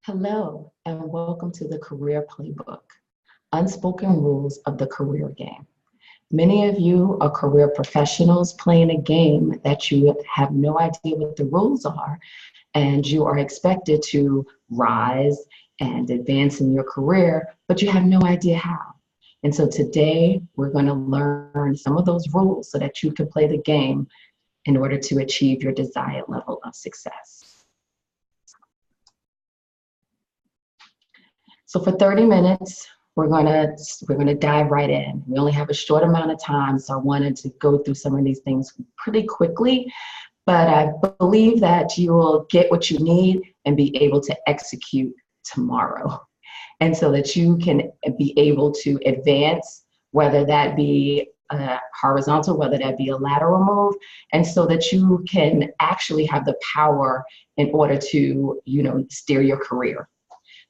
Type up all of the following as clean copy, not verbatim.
Hello, and welcome to the Career Playbook, Unspoken Rules of the Career Game. Many of you are career professionals playing a game that you have no idea what the rules are, and you are expected to rise and advance in your career, but you have no idea how. And so today we're going to learn some of those rules so that you can play the game in order to achieve your desired level of success. So for 30 minutes, we're gonna dive right in. We only have a short amount of time, so I wanted to go through some of these things pretty quickly, but I believe that you will get what you need and be able to execute tomorrow. And so that you can be able to advance, whether that be horizontal, whether that be a lateral move, and so that you can actually have the power in order to, steer your career.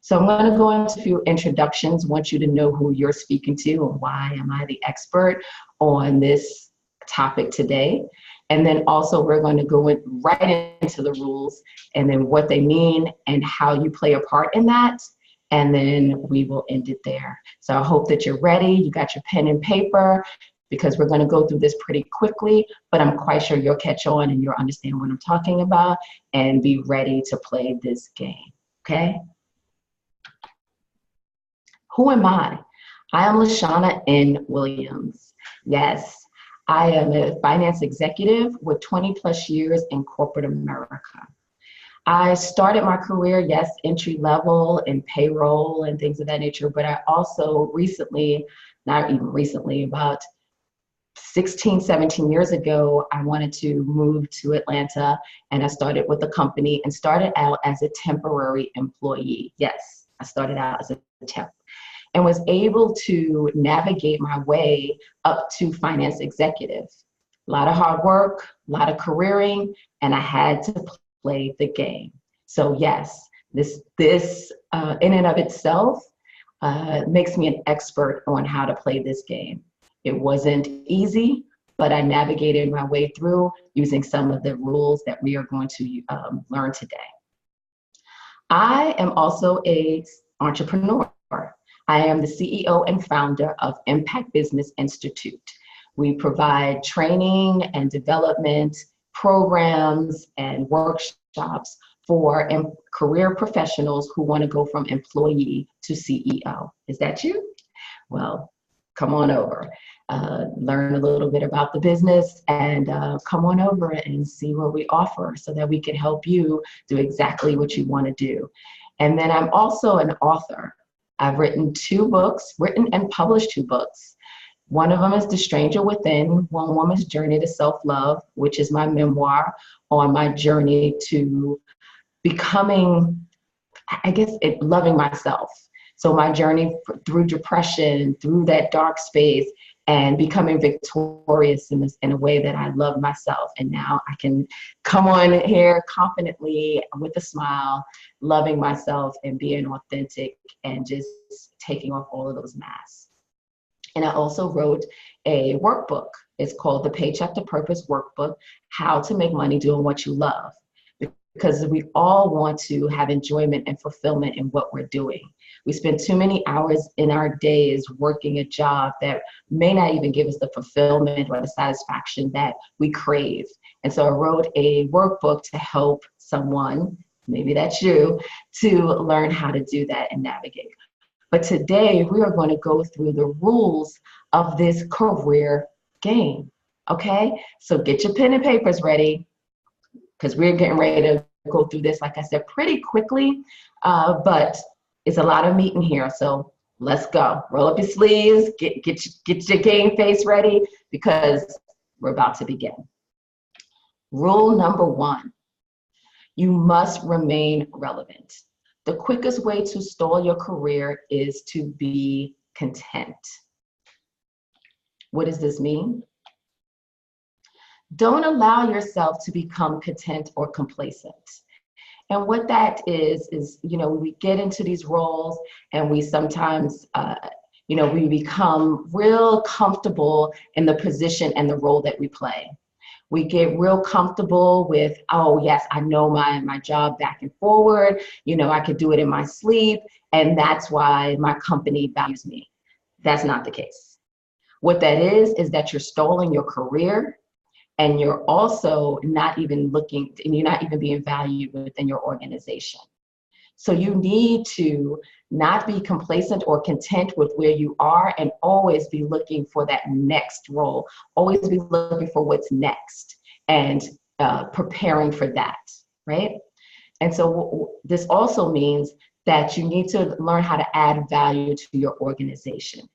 So I'm going to go into a few introductions. I want you to know who you're speaking to and why am I the expert on this topic today. And then also we're going to go right into the rules and then what they mean and how you play a part in that. And then we will end it there. So I hope that you're ready. You got your pen and paper because we're going to go through this pretty quickly, but I'm quite sure you'll catch on and you'll understand what I'm talking about and be ready to play this game. Okay? Who am I? I am LaShawna N. Williams. Yes, I am a finance executive with 20 plus years in corporate America. I started my career, yes, entry level in payroll and things of that nature, but I also recently, not even recently, about 16, 17 years ago, I wanted to move to Atlanta and I started with a company and started out as a temporary employee. Yes, I started out as a temp and was able to navigate my way up to finance executive. A lot of hard work, a lot of careering, and I had to play the game. So yes, this in and of itself makes me an expert on how to play this game. It wasn't easy, but I navigated my way through using some of the rules that we are going to learn today. I am also an entrepreneur. I am the CEO and founder of Impact Business Institute. We provide training and development programs and workshops for career professionals who want to go from employee to CEO. Is that you? Well, come on over. Learn a little bit about the business and come on over and see what we offer so that we can help you do exactly what you want to do. And then I'm also an author. I've written written and published 2 books. One of them is The Stranger Within, One Woman's Journey to Self-Love, which is my memoir on my journey to becoming, loving myself. So my journey through depression, through that dark space, and becoming victorious in a way that I love myself. And now I can come on here confidently with a smile, loving myself and being authentic and just taking off all of those masks. And I also wrote a workbook. It's called the Paycheck to Purpose Workbook, How to Make Money Doing What You Love. Because we all want to have enjoyment and fulfillment in what we're doing. We spend too many hours in our days working a job that may not even give us the fulfillment or the satisfaction that we crave. And so I wrote a workbook to help someone, maybe that's you, to learn how to do that and navigate. But today we are going to go through the rules of this career game, okay? So get your pen and papers ready because we're getting ready to go through this, like I said, pretty quickly, but it's a lot of meat in here, so let's go. Roll up your sleeves, get your game face ready because we're about to begin. Rule number 1, you must remain relevant. The quickest way to stall your career is to be content. What does this mean? Don't allow yourself to become content or complacent. And what that is, we get into these roles and we sometimes, we become real comfortable in the position and the role that we play. We get real comfortable with, oh yes, I know my job back and forward, I could do it in my sleep, and that's why my company values me. That's not the case. What that is that you're stalling your career, and you're also not even looking, and you're not even being valued within your organization. So you need to not be complacent or content with where you are, and always be looking for that next role, always be looking for what's next, and preparing for that, right? And so this also means that you need to learn how to add value to your organization.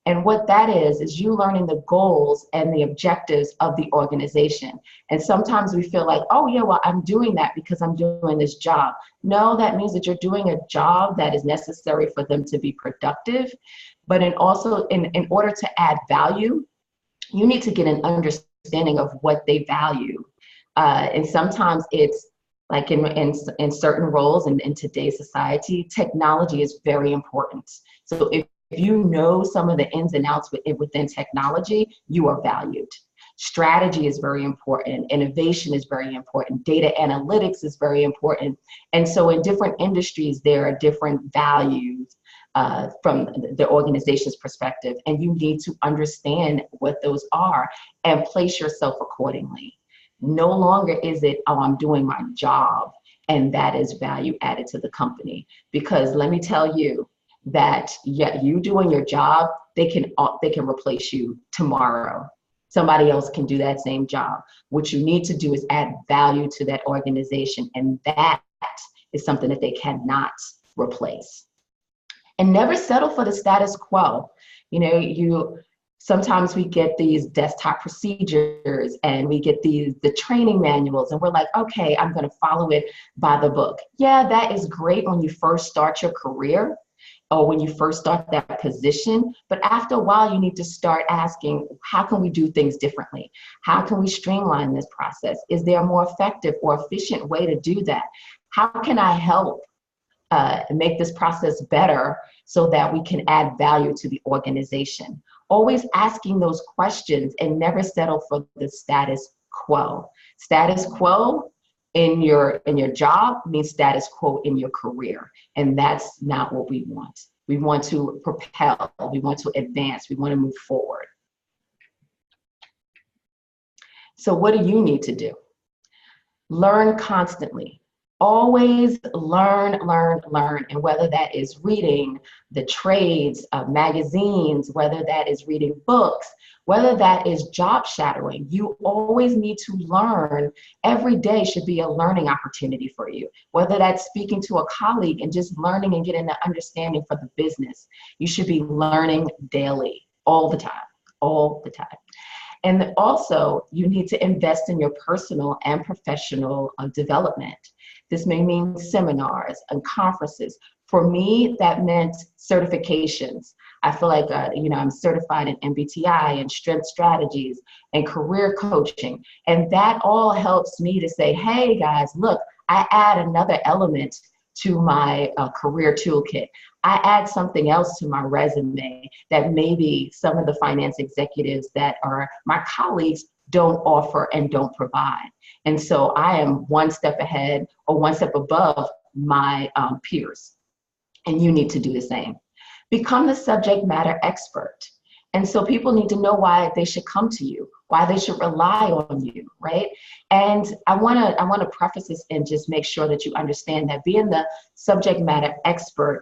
And what that is you learning the goals and the objectives of the organization. And sometimes we feel like, oh yeah, well, I'm doing that because I'm doing this job. No, that means that you're doing a job that is necessary for them to be productive. But in order to add value, you need to get an understanding of what they value. And sometimes it's like in certain roles in today's society, technology is very important. So if you know some of the ins and outs within technology, you are valued. Strategy is very important. Innovation is very important. Data analytics is very important. And so in different industries, there are different values from the organization's perspective. And you need to understand what those are and place yourself accordingly. No longer is it, oh, I'm doing my job, and that is value added to the company. Because let me tell you, that you doing your job, they can replace you tomorrow. Somebody else can do that same job. What you need to do is add value to that organization, and that is something that they cannot replace. And never settle for the status quo. Sometimes we get these desktop procedures, and we get the training manuals, and we're like, okay, I'm going to follow it by the book. Yeah, that is great when you first start your career, or when you first start that position. But after a while, you need to start asking, how can we do things differently? How can we streamline this process? Is there a more effective or efficient way to do that? How can I help make this process better so that we can add value to the organization? Always asking those questions, and never settle for the status quo. Status quo in your job means status quo in your career, and that's not what we want. We want to propel, we want to advance, we want to move forward. So what do you need to do? Learn constantly. Always learn. And whether that is reading the trades, magazines, whether that is reading books, whether that is job shadowing, you always need to learn. Every day should be a learning opportunity for you. Whether that's speaking to a colleague and just learning and getting an understanding for the business, you should be learning daily, all the time. And also, you need to invest in your personal and professional development. This may mean seminars and conferences. For me, that meant certifications. I feel like, I'm certified in MBTI and strength strategies and career coaching. And that all helps me to say, hey guys, look, I add another element to my career toolkit. I add something else to my resume that maybe some of the finance executives that are my colleagues don't offer and don't provide. And so I am one step ahead or one step above my peers. And you need to do the same. Become the subject matter expert. And so people need to know why they should come to you, why they should rely on you, right? And I want to preface this and just make sure that you understand that being the subject matter expert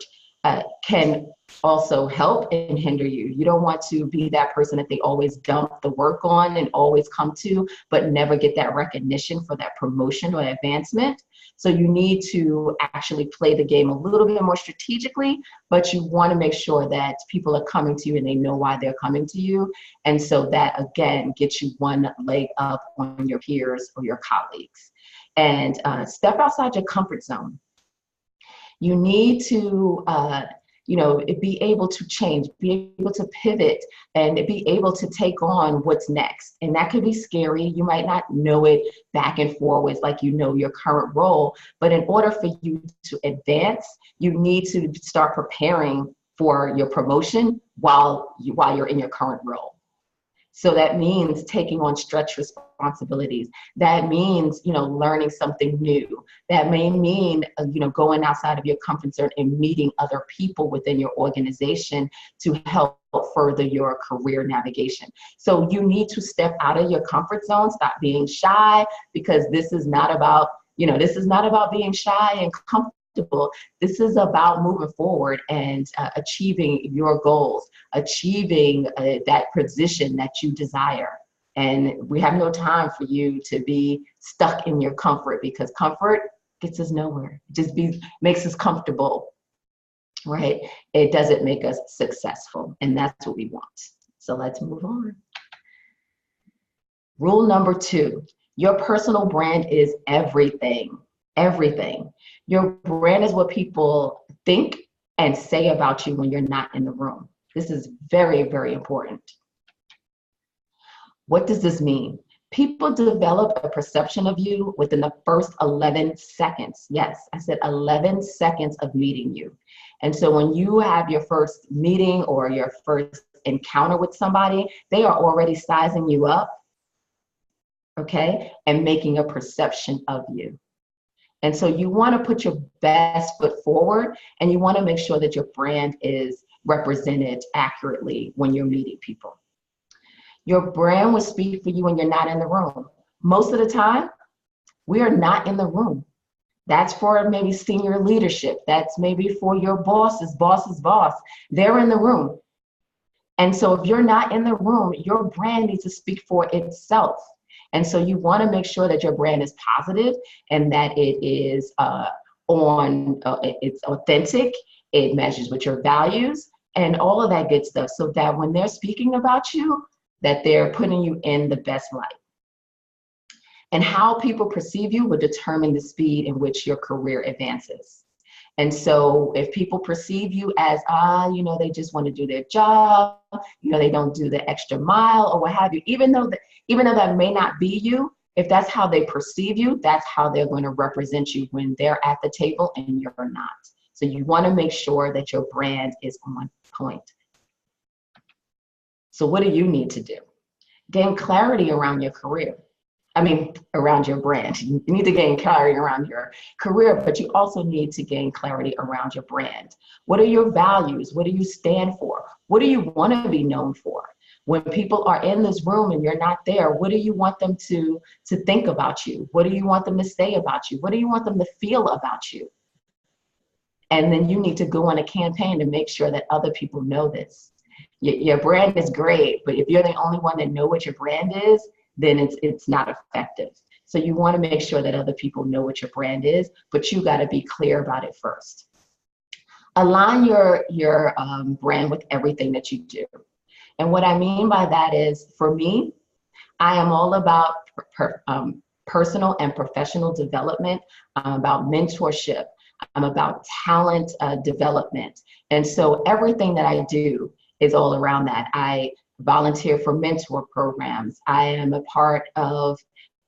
can also help and hinder you. You don't want to be that person that they always dump the work on and always come to, but never get that recognition for that promotion or advancement. So you need to actually play the game a little bit more strategically, but you want to make sure that people are coming to you and they know why they're coming to you. And so that, again, gets you one leg up on your peers or your colleagues. And step outside your comfort zone. You need to, be able to change, be able to pivot, and be able to take on what's next. And that could be scary. You might not know it back and forwards like you know your current role. But in order for you to advance, you need to start preparing for your promotion while you're in your current role. So that means taking on stretch responsibilities. That means, learning something new. That may mean, going outside of your comfort zone and meeting other people within your organization to help further your career navigation. So you need to step out of your comfort zone, stop being shy, because this is not about, being shy and comfortable. This is about moving forward and achieving your goals, achieving that position that you desire. And we have no time for you to be stuck in your comfort, because comfort gets us nowhere. It just makes us comfortable, right? It doesn't make us successful, and that's what we want. So let's move on. Rule number 2, your personal brand is everything. Everything. Your brand is what people think and say about you when you're not in the room. This is very, very important. What does this mean? People develop a perception of you within the first 11 seconds. Yes, I said 11 seconds of meeting you. And so when you have your first meeting or your first encounter with somebody, they are already sizing you up, okay, and making a perception of you. And so you want to put your best foot forward, and you want to make sure that your brand is represented accurately when you're meeting people. Your brand will speak for you when you're not in the room. Most of the time, we are not in the room. That's for maybe senior leadership. That's maybe for your boss's boss. They're in the room. And so if you're not in the room, your brand needs to speak for itself. And so you want to make sure that your brand is positive and that it is it's authentic, it measures with your values and all of that good stuff, so that when they're speaking about you, that they're putting you in the best light. And how people perceive you will determine the speed in which your career advances. And so if people perceive you as, they just want to do their job, they don't do the extra mile or what have you, even though that may not be you, if that's how they perceive you, that's how they're going to represent you when they're at the table and you're not. So you want to make sure that your brand is on point. So what do you need to do? Gain clarity around your career. Around your brand. You need to gain clarity around your career, but you also need to gain clarity around your brand. What are your values? What do you stand for? What do you want to be known for? When people are in this room and you're not there, what do you want them to think about you? What do you want them to say about you? What do you want them to feel about you? And then you need to go on a campaign to make sure that other people know this. Your brand is great, but if you're the only one that know what your brand is, then it's not effective. So you want to make sure that other people know what your brand is, but you got to be clear about it first. Align your brand with everything that you do. And what I mean by that is, for me, I am all about personal and professional development. I'm about mentorship. I'm about talent development. And so everything that I do is all around that. I volunteer for mentor programs. I am a part of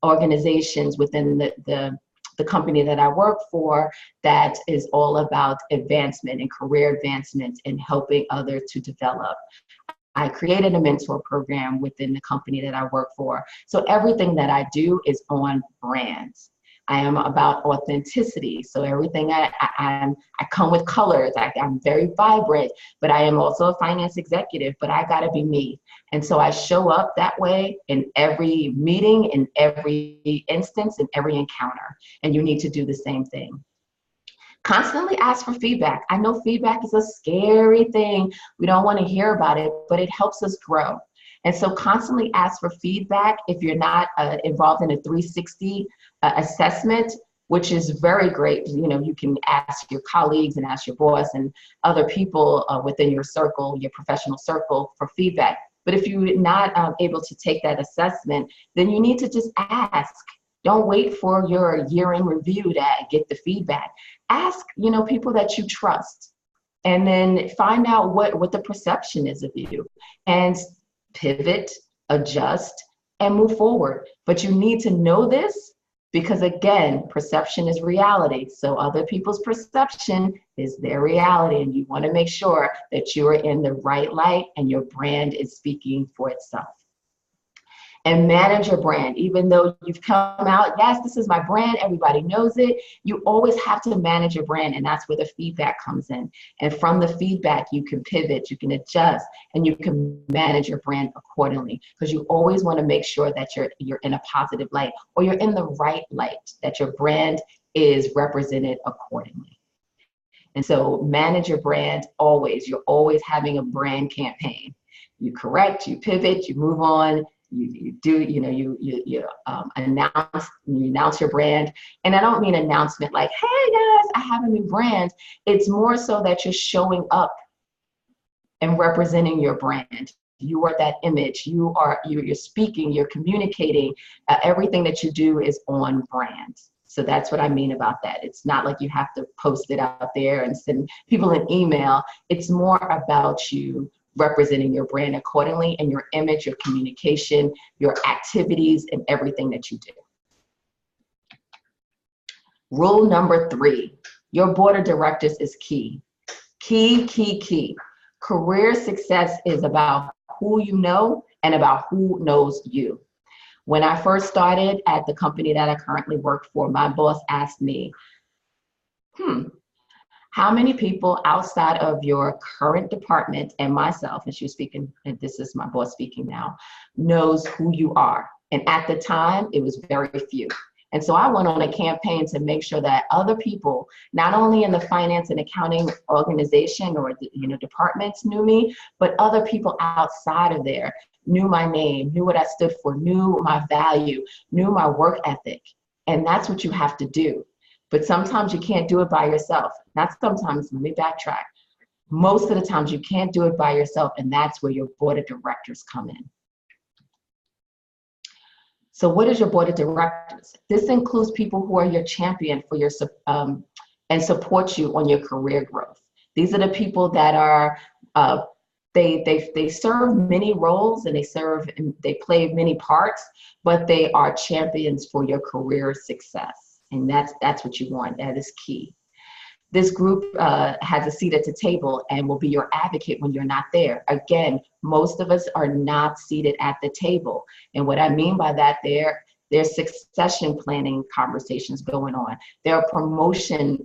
organizations within the company that I work for that is all about advancement and career advancement and helping others to develop. I created a mentor program within the company that I work for. So everything that I do is on brand. I am about authenticity. So everything I come with colors. I'm very vibrant, but I am also a finance executive, but I gotta be me. And so I show up that way in every meeting, in every instance, in every encounter. And you need to do the same thing. Constantly ask for feedback. I know feedback is a scary thing. We don't want to hear about it, but it helps us grow. And so constantly ask for feedback. If you're not involved in a 360 assessment, which is very great, you can ask your colleagues and ask your boss and other people within your circle, your professional circle, for feedback. But if you're not able to take that assessment, then you need to just ask. Don't wait for your year-end review to get the feedback. Ask, people that you trust, and then find out what the perception is of you, and pivot, adjust, and move forward. But you need to know this because, again, perception is reality. So other people's perception is their reality, and you want to make sure that you are in the right light and your brand is speaking for itself. And manage your brand. Even though you've come out, yes, this is my brand, everybody knows it, you always have to manage your brand, and that's where the feedback comes in. And from the feedback, you can pivot, you can adjust, and you can manage your brand accordingly, because you always want to make sure that you're in a positive light, or you're in the right light, that your brand is represented accordingly. And so manage your brand always. You're always having a brand campaign. You correct, you pivot, you move on, you do, you announce your brand. And I don't mean announcement like, hey guys, I have a new brand. It's more so that you're showing up and representing your brand. You are that image. You're speaking, you're communicating. Everything that you do is on brand. So that's what I mean about that. It's not like you have to post it out there and send people an email. It's more about you representing your brand accordingly, and your image, your communication, your activities, and everything that you do. Rule number 3, your board of directors is key. Key. Career success is about who you know and about who knows you. When I first started at the company that I currently work for, my boss asked me, how many people outside of your current department and myself, and she's speaking, and this is my boss speaking now, knows who you are? And at the time, it was very few. And so I went on a campaign to make sure that other people, not only in the finance and accounting organization or departments knew me, but other people outside of there knew my name, knew what I stood for, knew my value, knew my work ethic. And that's what you have to do. But sometimes you can't do it by yourself. Not sometimes, let me backtrack. Most of the times you can't do it by yourself, and that's where your board of directors come in. So what is your board of directors? This includes people who are your champion for your and support you on your career growth. These are the people that are they serve many roles, and they play many parts, but they are champions for your career success. And that's what you want. That is key. This group has a seat at the table and will be your advocate when you're not there. Again, most of us are not seated at the table. And what I mean by that, there's succession planning conversations going on. There are promotion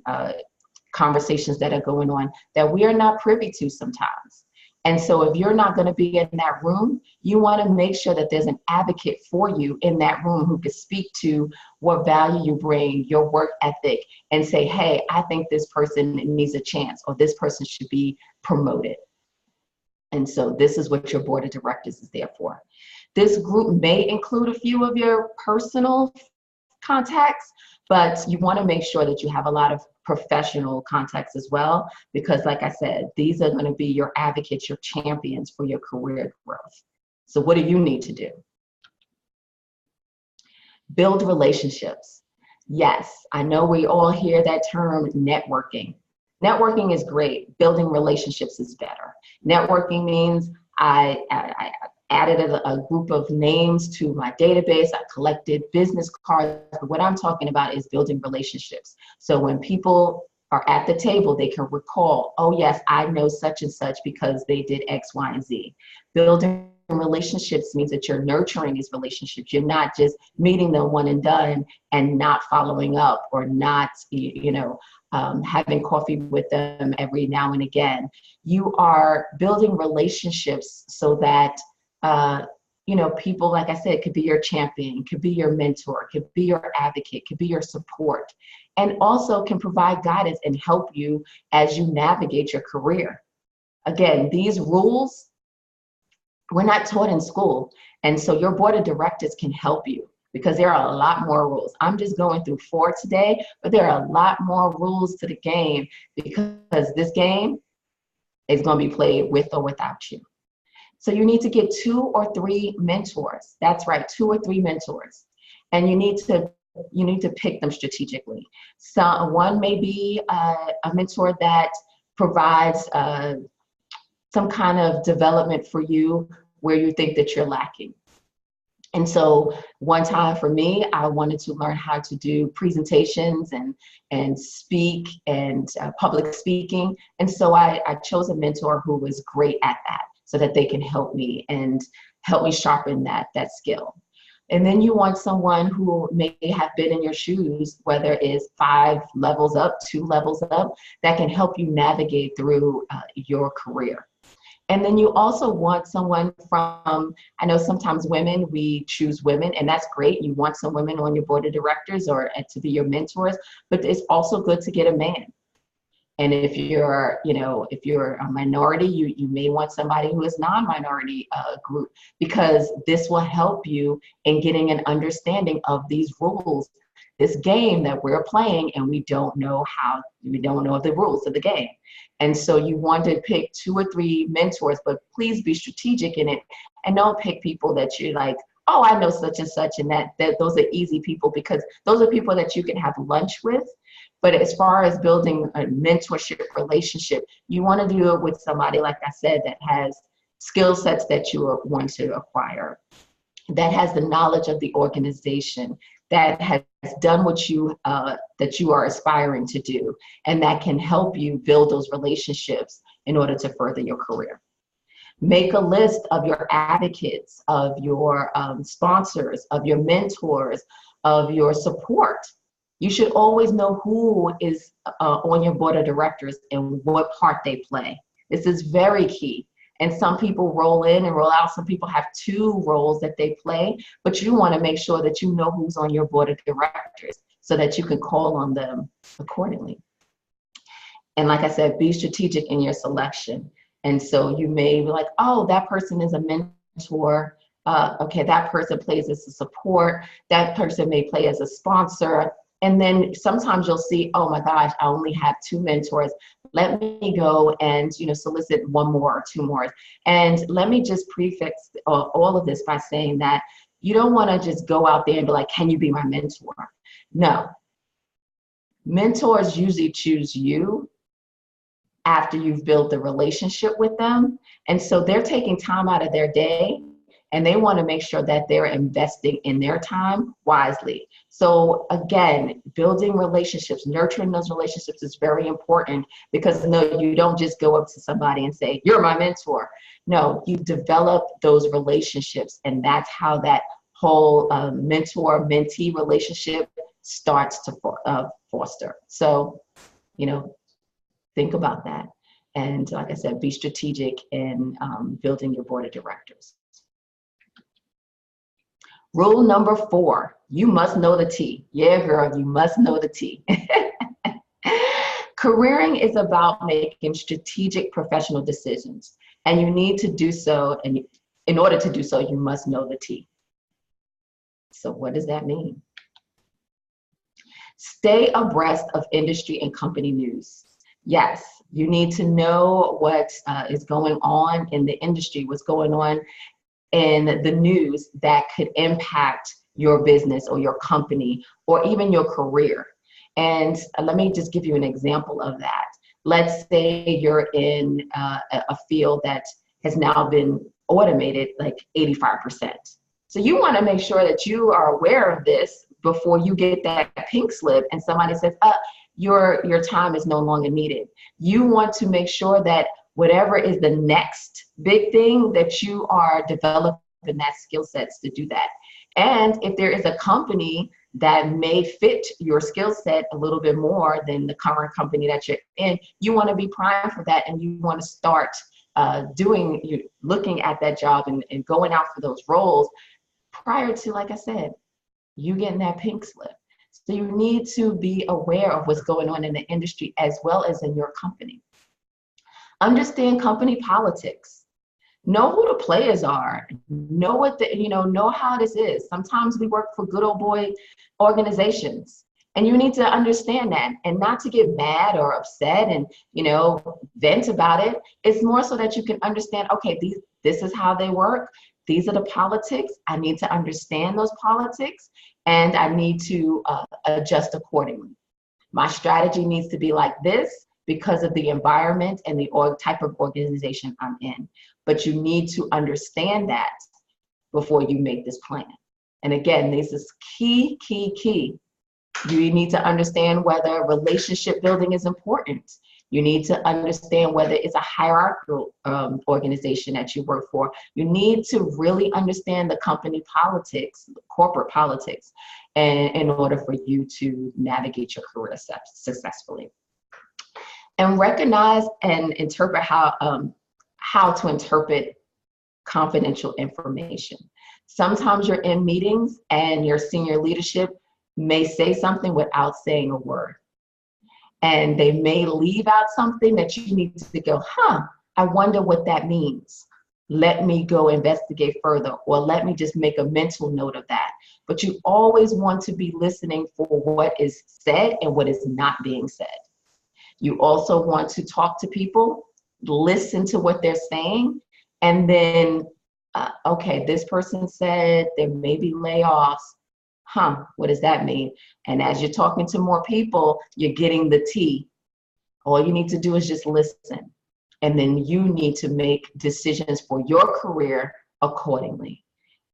conversations that are going on that we are not privy to sometimes. And so if you're not going to be in that room, you want to make sure that there's an advocate for you in that room who can speak to what value you bring, your work ethic, and say, hey, I think this person needs a chance, or this person should be promoted. And so this is what your board of directors is there for. This group may include a few of your personal contacts, but you want to make sure that you have a lot of professional contacts as well, because like I said, these are going to be your advocates, your champions for your career growth. So what do you need to do? Build relationships. Yes, I know we all hear that term, networking. Networking is great. Building relationships is better. Networking means I added a group of names to my database. I collected business cards. But what I'm talking about is building relationships. So when people are at the table, they can recall, oh yes, I know such and such because they did X, Y, and Z. Building relationships means that you're nurturing these relationships. You're not just meeting them one and done and not following up, or not, having coffee with them every now and again. You are building relationships so that people, like I said, could be your champion, could be your mentor, could be your advocate, could be your support, and also can provide guidance and help you as you navigate your career. Again, these rules, we're not taught in school. And so your board of directors can help you, because there are a lot more rules. I'm just going through 4 today, but there are a lot more rules to the game, because this game is going to be played with or without you. So you need to get 2 or 3 mentors. That's right, 2 or 3 mentors. And you need to pick them strategically. So one may be a mentor that provides some kind of development for you where you think that you're lacking. And so one time for me, I wanted to learn how to do presentations and speak and public speaking. And so I chose a mentor who was great at that, so that they can help me and help me sharpen that skill. And then you want someone who may have been in your shoes, whether it's 5 levels up, 2 levels up, that can help you navigate through your career. And then you also want someone from, I know sometimes women, we choose women, and that's great. You want some women on your board of directors or to be your mentors, but it's also good to get a man. And if you're, if you're a minority, you may want somebody who is non-minority group, because this will help you in getting an understanding of these rules, this game that we're playing, and we don't know the rules of the game. And so you want to pick 2 or 3 mentors, but please be strategic in it, and don't pick people that you're like, oh, I know such and such, and that those are easy people, because those are people that you can have lunch with. But as far as building a mentorship relationship, you want to do it with somebody, like I said, that has skill sets that you want to acquire, that has the knowledge of the organization, that has done what that you are aspiring to do, and that can help you build those relationships in order to further your career. Make a list of your advocates, of your sponsors, of your mentors, of your support. You should always know who is on your board of directors and what part they play. This is very key. And some people roll in and roll out. Some people have 2 roles that they play, but you want to make sure that you know who's on your board of directors so that you can call on them accordingly. And like I said, be strategic in your selection. And so you may be like, oh, that person is a mentor. Okay, that person plays as a support. That person may play as a sponsor. And then sometimes you'll see, oh my gosh, I only have 2 mentors. Let me go and solicit 1 more or 2 more. And let me just prefix all of this by saying that you don't want to just go out there and be like, can you be my mentor? No. Mentors usually choose you after you've built the relationship with them. And so they're taking time out of their day, and they want to make sure that they're investing in their time wisely. So again, building relationships, nurturing those relationships is very important, because no, you don't just go up to somebody and say, you're my mentor. No, you develop those relationships, and that's how that whole mentor-mentee relationship starts to foster. So, think about that. And like I said, be strategic in building your board of directors. Rule number 4, you must know the T. Yeah, girl, you must know the T. Careering is about making strategic professional decisions, and you need to do so, and in order to do so, you must know the T. So what does that mean? Stay abreast of industry and company news. Yes, you need to know what is going on in the industry, what's going on in the news that could impact your business or your company or even your career. And let me just give you an example of that. Let's say you're in a field that has now been automated like 85%. So you want to make sure that you are aware of this before you get that pink slip and somebody says, your time is no longer needed. You want to make sure that whatever is the next big thing, that you are developing that skill sets to do that. And if there is a company that may fit your skill set a little bit more than the current company that you're in, you want to be primed for that, and you want to start looking at that job and going out for those roles prior to, like I said, you getting that pink slip. So you need to be aware of what's going on in the industry as well as in your company. Understand company politics. Know who the players are. Know what know how this is. Sometimes we work for good old boy organizations, and you need to understand that, and not to get mad or upset and vent about it. It's more so that you can understand, okay, this is how they work. These are the politics. I need to understand those politics, and I need to adjust accordingly. My strategy needs to be like this because of the environment and the type of organization I'm in. But you need to understand that before you make this plan. And again, this is key. You need to understand whether relationship building is important. You need to understand whether it's a hierarchical organization that you work for. You need to really understand the company politics, corporate politics, and in order for you to navigate your career successfully. And recognize and interpret how to interpret confidential information. Sometimes you're in meetings and your senior leadership may say something without saying a word. And they may leave out something that you need to go, I wonder what that means. Let me go investigate further, or let me just make a mental note of that. But you always want to be listening for what is said and what is not being said. You also want to talk to people, listen to what they're saying, and then, okay, this person said there may be layoffs. What does that mean? And as you're talking to more people, you're getting the tea. All you need to do is just listen. And then you need to make decisions for your career accordingly.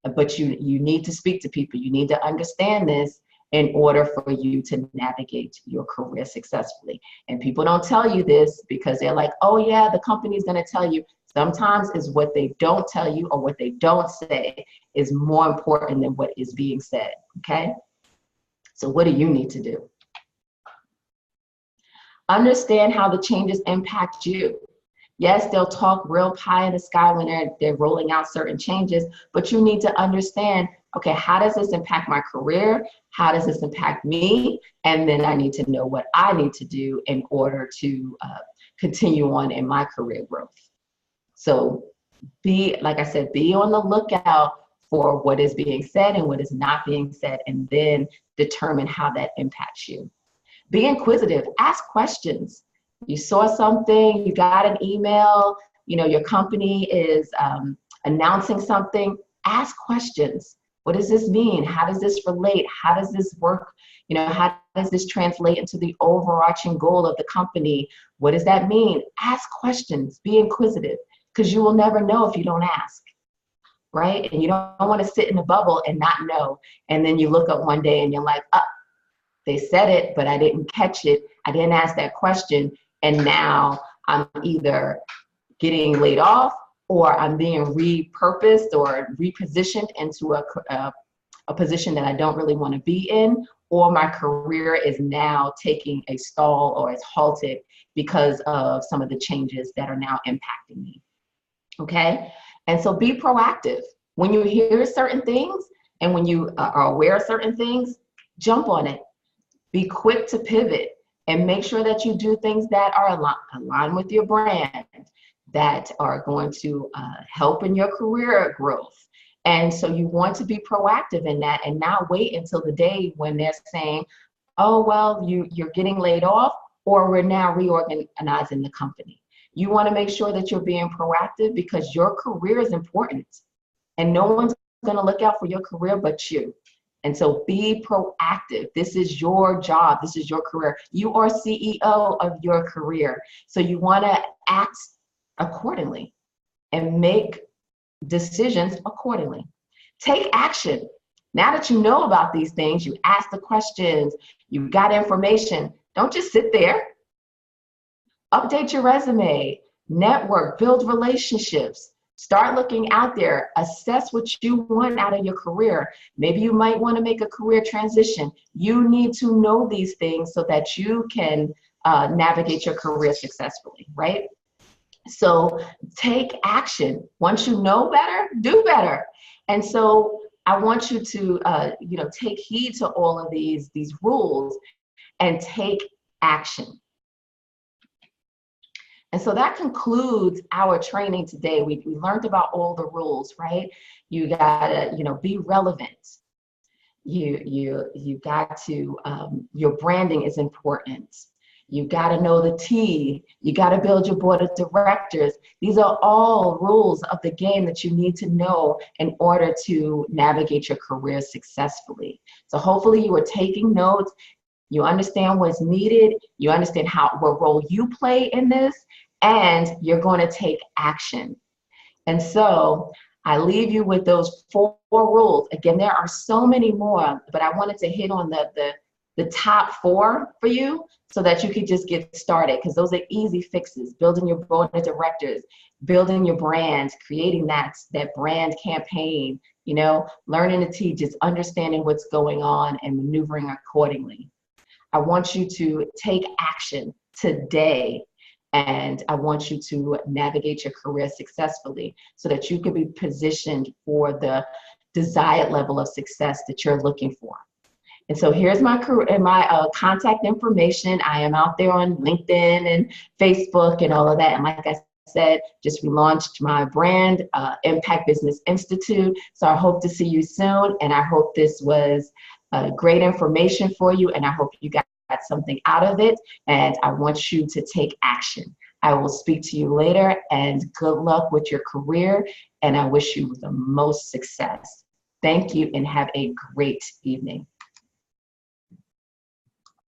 But you need to speak to people. You need to understand this in order for you to navigate your career successfully. And people don't tell you this because they're like, oh yeah, the company's gonna tell you. Sometimes is what they don't tell you or what they don't say is more important than what is being said, okay? So what do you need to do? Understand how the changes impact you. Yes, they'll talk real pie in the sky when they're rolling out certain changes, but you need to understand, okay, how does this impact my career? How does this impact me? And then I need to know what I need to do in order to continue on in my career growth. So like I said, be on the lookout for what is being said and what is not being said, and then determine how that impacts you. Be inquisitive, ask questions. You saw something, you got an email, your company is announcing something, ask questions. What does this mean? How does this relate? How does this work? How does this translate into the overarching goal of the company? What does that mean? Ask questions, be inquisitive, because you will never know if you don't ask, right? And you don't want to sit in a bubble and not know. And then you look up one day and you're like, they said it, but I didn't catch it. I didn't ask that question. And now I'm either getting laid off or I'm being repurposed or repositioned into a position that I don't really want to be in, or my career is now taking a stall or it's halted because of some of the changes that are now impacting me. Okay? And so be proactive. When you hear certain things and when you are aware of certain things, jump on it. Be quick to pivot and make sure that you do things that are aligned with your brand, that are going to help in your career growth. And so you want to be proactive in that and not wait until the day when they're saying, oh, well, you're getting laid off, or we're now reorganizing the company. You want to make sure that you're being proactive because your career is important and no one's going to look out for your career but you. And so be proactive. This is your job. This is your career. You are CEO of your career. So you want to act accordingly and make decisions accordingly. Take action. Now that you know about these things, you ask the questions, you got information. Don't just sit there. Update your resume, network, build relationships, start looking out there, assess what you want out of your career. Maybe you might want to make a career transition. You need to know these things so that you can navigate your career successfully, right? So take action. Once you know better, do better. And so I want you to take heed to all of these rules and take action. And so that concludes our training today. We learned about all the rules, right? You gotta, be relevant. You got to, your branding is important. You gotta know the T. You gotta build your board of directors. These are all rules of the game that you need to know in order to navigate your career successfully. So hopefully you are taking notes. You understand what's needed. You understand what role you play in this, and you're going to take action. And so I leave you with those 4 rules. Again, there are so many more, but I wanted to hit on the the top 4 for you so that you could just get started, because those are easy fixes. Building your board of directors, building your brand, creating that brand campaign, learning to teach, just understanding what's going on and maneuvering accordingly. I want you to take action today, and I want you to navigate your career successfully so that you can be positioned for the desired level of success that you're looking for. And so here's my contact information. I am out there on LinkedIn and Facebook and all of that. And like I said, just relaunched my brand, Impact Business Institute. So I hope to see you soon. And I hope this was great information for you. And I hope you got something out of it. And I want you to take action. I will speak to you later, and good luck with your career. And I wish you the most success. Thank you and have a great evening.